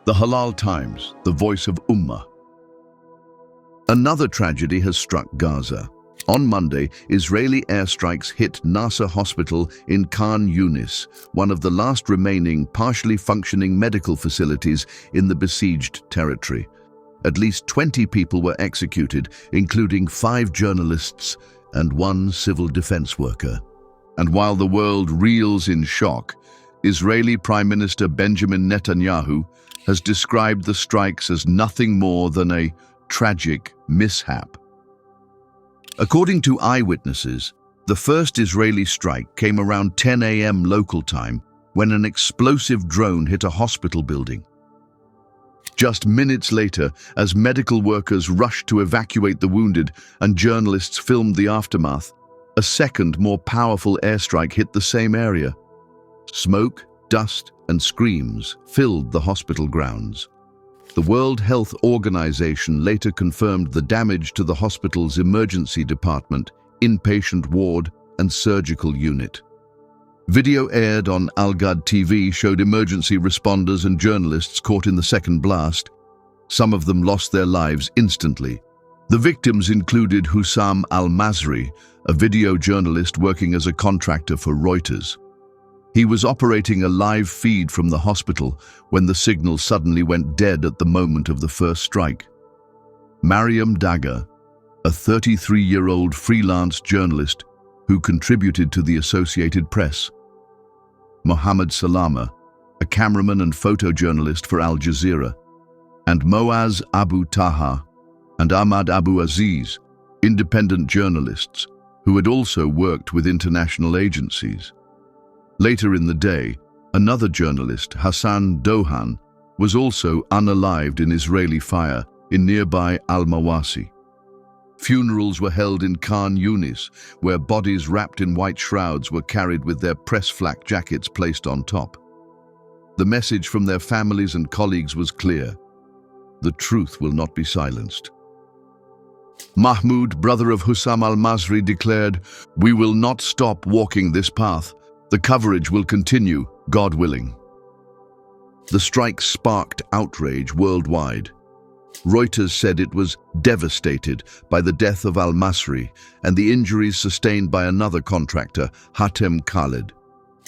The Halal Times, the voice of Ummah. Another tragedy has struck Gaza. On Monday, Israeli airstrikes hit Nasser Hospital in Khan Younis, one of the last remaining partially functioning medical facilities in the besieged territory. At least 20 people were executed, including 5 journalists and 1 civil defense worker. And while the world reels in shock, Israeli Prime Minister Benjamin Netanyahu has described the strikes as nothing more than a tragic mishap. According to eyewitnesses, the first Israeli strike came around 10 a.m. local time when an explosive drone hit a hospital building. Just minutes later, as medical workers rushed to evacuate the wounded and journalists filmed the aftermath, a second, more powerful airstrike hit the same area. Smoke, dust, and screams filled the hospital grounds. The World Health Organization later confirmed the damage to the hospital's emergency department, inpatient ward, and surgical unit. Video aired on Al Ghad TV showed emergency responders and journalists caught in the second blast. Some of them lost their lives instantly. The victims included Hussam al-Masri, a video journalist working as a contractor for Reuters. He was operating a live feed from the hospital when the signal suddenly went dead at the moment of the first strike. Mariam Dagger, a 33-year-old freelance journalist who contributed to the Associated Press. Mohammed Salama, a cameraman and photojournalist for Al Jazeera. And Moaz Abu Taha and Ahmad Abu Aziz, independent journalists who had also worked with international agencies. Later in the day, another journalist, Hassan Dohan, was also unalived in Israeli fire in nearby Al-Mawasi. Funerals were held in Khan Younis, where bodies wrapped in white shrouds were carried with their press flak jackets placed on top. The message from their families and colleagues was clear: the truth will not be silenced. Mahmoud, brother of Hussam al-Masri, declared, "We will not stop walking this path. The coverage will continue, God willing." The strike sparked outrage worldwide. Reuters said it was devastated by the death of al-Masri and the injuries sustained by another contractor, Hatem Khaled.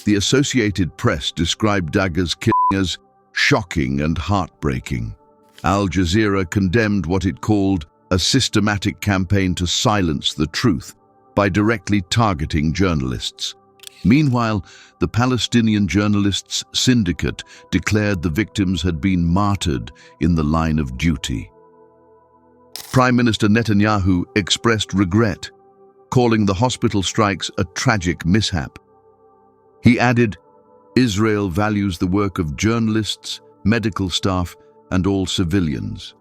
The Associated Press described Dagger's killing as shocking and heartbreaking. Al Jazeera condemned what it called a systematic campaign to silence the truth by directly targeting journalists. Meanwhile, the Palestinian Journalists Syndicate declared the victims had been martyred in the line of duty. Prime Minister Netanyahu expressed regret, calling the hospital strikes a tragic mishap. He added, "Israel values the work of journalists, medical staff, and all civilians."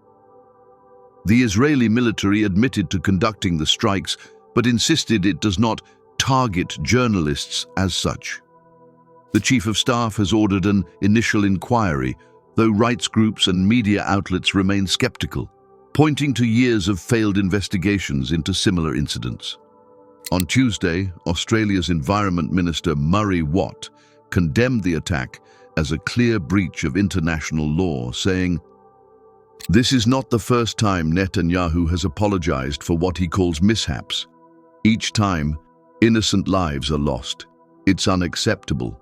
The Israeli military admitted to conducting the strikes, but insisted it does not target journalists as such. The Chief of Staff has ordered an initial inquiry, though rights groups and media outlets remain skeptical, pointing to years of failed investigations into similar incidents. On Tuesday, Australia's Environment Minister Murray Watt condemned the attack as a clear breach of international law, saying, "This is not the first time Netanyahu has apologized for what he calls mishaps. Each time, innocent lives are lost. It's unacceptable."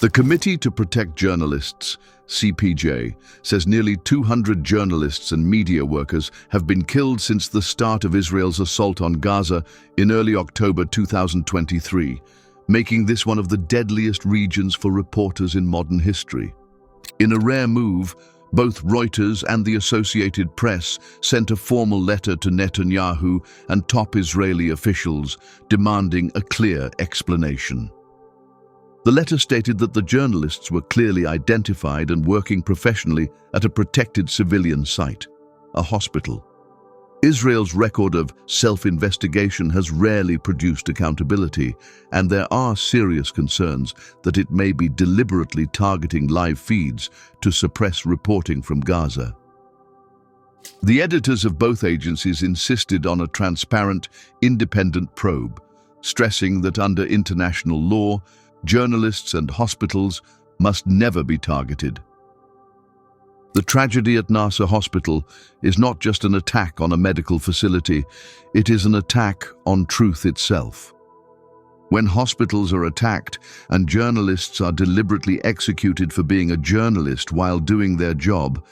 The Committee to Protect Journalists, CPJ, says nearly 200 journalists and media workers have been killed since the start of Israel's assault on Gaza in early October 2023, making this one of the deadliest regions for reporters in modern history. In a rare move, both Reuters and the Associated Press sent a formal letter to Netanyahu and top Israeli officials demanding a clear explanation. The letter stated that the journalists were clearly identified and working professionally at a protected civilian site, a hospital. Israel's record of self-investigation has rarely produced accountability, and there are serious concerns that it may be deliberately targeting live feeds to suppress reporting from Gaza. The editors of both agencies insisted on a transparent, independent probe, stressing that under international law, journalists and hospitals must never be targeted. The tragedy at Nasser Hospital is not just an attack on a medical facility, it is an attack on truth itself. When hospitals are attacked and journalists are deliberately executed for being a journalist while doing their job,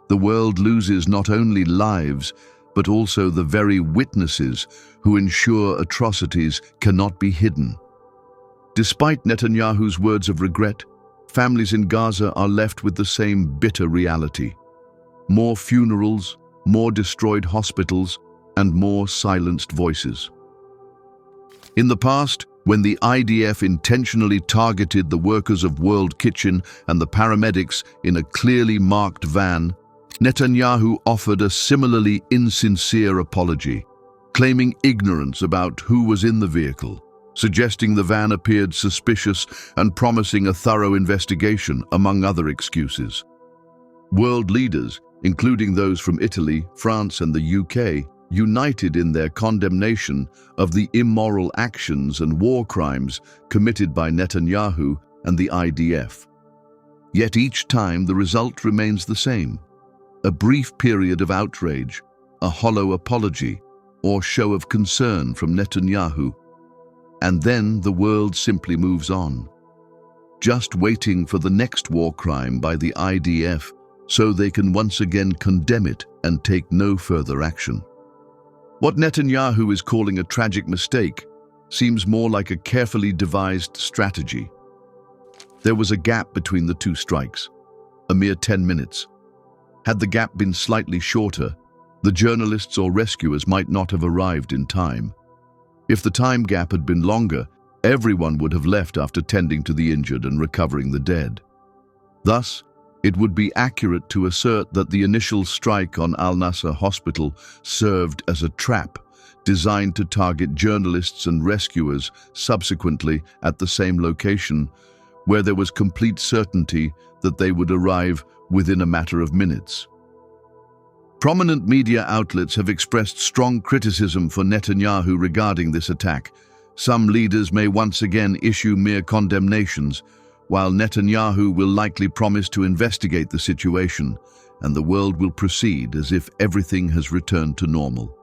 the world loses not only lives, but also the very witnesses who ensure atrocities cannot be hidden. Despite Netanyahu's words of regret, families in Gaza are left with the same bitter reality. More funerals, more destroyed hospitals, and more silenced voices. In the past, when the IDF intentionally targeted the workers of World Kitchen and the paramedics in a clearly marked van, Netanyahu offered a similarly insincere apology, claiming ignorance about who was in the vehicle, suggesting the van appeared suspicious and promising a thorough investigation, among other excuses. World leaders, including those from Italy, France, and the UK, united in their condemnation of the immoral actions and war crimes committed by Netanyahu and the IDF. Yet each time the result remains the same: a brief period of outrage, a hollow apology, or show of concern from Netanyahu, and then the world simply moves on, just waiting for the next war crime by the IDF so they can once again condemn it and take no further action. What Netanyahu is calling a tragic mistake seems more like a carefully devised strategy. There was a gap between the two strikes, a mere 10 minutes. Had the gap been slightly shorter, the journalists or rescuers might not have arrived in time. If the time gap had been longer, everyone would have left after tending to the injured and recovering the dead. Thus, it would be accurate to assert that the initial strike on Al-Nasser Hospital served as a trap designed to target journalists and rescuers subsequently at the same location, where there was complete certainty that they would arrive within a matter of minutes. Prominent media outlets have expressed strong criticism for Netanyahu regarding this attack. Some leaders may once again issue mere condemnations, while Netanyahu will likely promise to investigate the situation, and the world will proceed as if everything has returned to normal.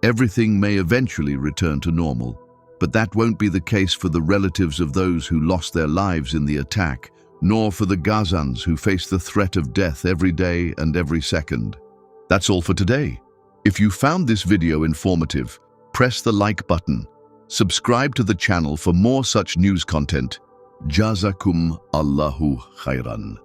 Everything may eventually return to normal, but that won't be the case for the relatives of those who lost their lives in the attack, nor for the Gazans who face the threat of death every day and every second. That's all for today. If you found this video informative, press the like button. Subscribe to the channel for more such news content. Jazakum Allahu khairan.